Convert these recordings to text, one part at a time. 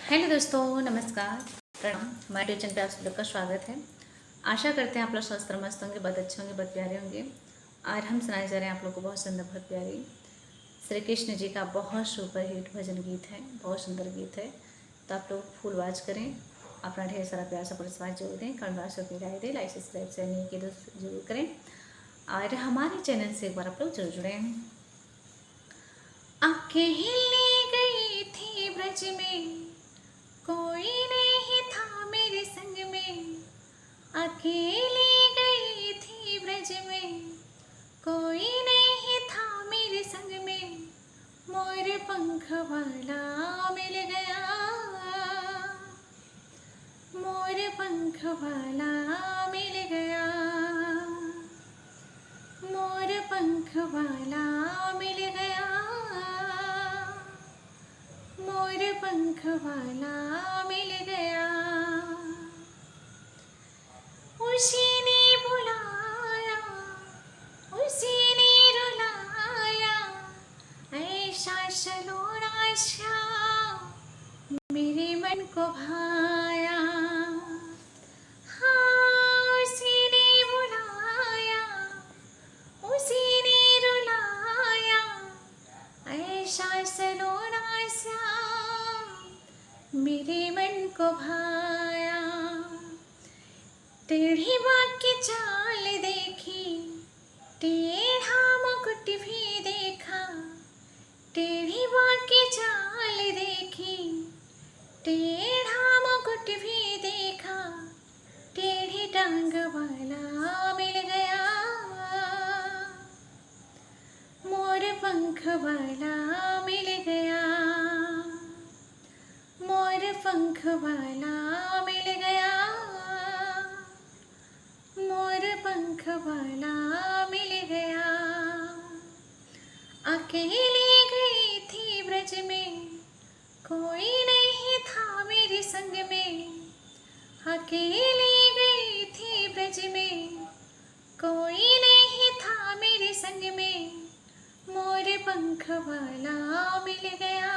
Hello दोस्तों, नमस्कार, प्रणाम। हमारे यूट्यूब चैनल पे आप सब लोग का स्वागत है। आशा करते हैं आप लोग स्वस्थ और मस्त होंगे, बहुत अच्छे होंगे, बहुत प्यारे होंगे। और हम सुनाए जा रहे हैं आप लोग को बहुत सुंदर, बहुत प्यारी श्री कृष्ण जी का बहुत सुपर हिट भजन गीत है, बहुत सुंदर गीत है। तो आप लोग फुल वॉच करें, अपना ढेर सारा प्यार सपोर्ट स्वाद जरूर दें, कमेंट की राय दें, लाइक सब्सक्राइब से नहीं किए तो जरूर करें। और हमारे चैनल से एक बार आप लोग जरूर जुड़ें। अकेले गई थी ब्रज में, कोई नहीं था मेरे संग में। अकेली गई थी ब्रज में, कोई नहीं था मेरे संग में। मोर पंख वाला मिल गया, मोर पंख वाला मिल गया, मोर पंख वाला मिल गया, मोर पंख वाला मिल गया। उसी ने बुलाया, उसी ने रुलाया, ऐसा सलोना श्याम मेरे मन को भाया। हाँ, उसी ने बुलाया, उसी ने रुलाया, ऐसा सलोना श्याम मेरे मन को भाया। टेढ़ी बाग की चाल देखी, टेढ़ा मुकुट भी देखा। टेढ़ी बाग की चाल देखी, टेढ़ा मुकुट भी देखा। टेढ़ी टांग वाला मिल गया, मोर पंख वाला मिल गया, मोर पंख वाला मिल गया, मोर पंख वाला मिल गया। अकेली गई थी ब्रज में, कोई नहीं था मेरे संग में। अकेली गई थी ब्रज में, कोई नहीं था मेरे संग में। मोर पंख वाला मिल गया,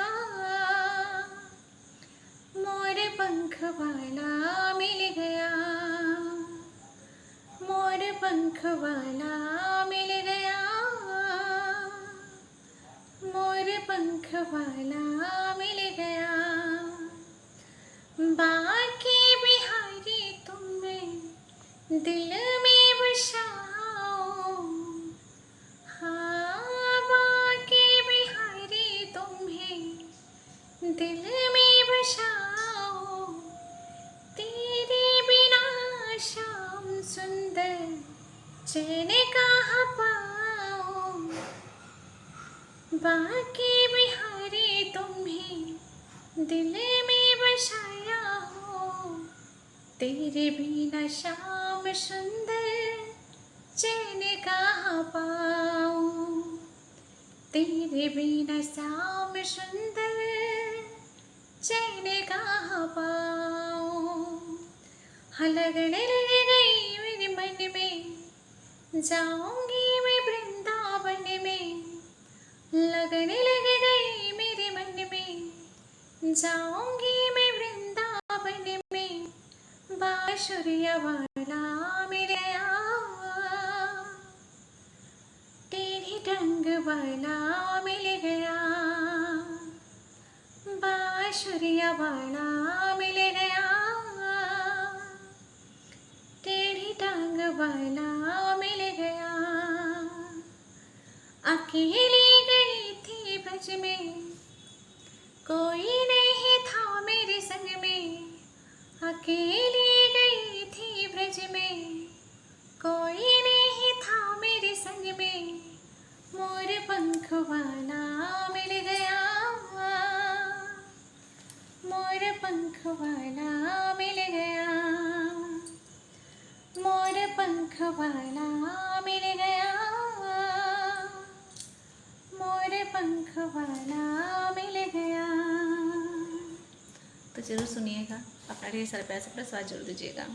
मोर पंख वाला मिल गया, मोर पंख वाला मिल गया, मोर पंख वाला मिल गया। बाके बिहारी तुम्हें दिल में बसाओ, हाँ बाके बिहारी तुम्हें दिल में बसाओ। तेरे बिना श्याम सुंदर चैन कहाँ पाओ। बाके बिहारी तुम्हें दिल में बसाया हो। तेरे बिना श्याम सुंदर चैन कहाँ पाओ। तेरे बिना श्याम सुंदर चैन कहाँ पाओ। हाँ, लगने लग गई मेरे मन में, जाऊंगी मैं वृंदावन में। लगने लग गई मेरे मन में, जाऊंगी मैं वृंदावन में। बांसुरिया वाला मिल गया, टेढ़ी टांग वाला मिल गया, बांसुरिया वाला मिल गया, टेढ़ी टांग वाला मिल गया। अकेली गई थी ब्रज में, कोई नहीं था मेरे संग में। अकेली गई थी ब्रज में, कोई नहीं था मेरे संग में। मोर पंख वाला मिल गया, मोर पंख वाला मिल गया, मोर पंख वाला मिल गया, मोर पंख वाला मिल गया। तो जरूर सुनिएगा, अपना ढेर सारा प्यार से अपना स्वाद जरूर दीजिएगा।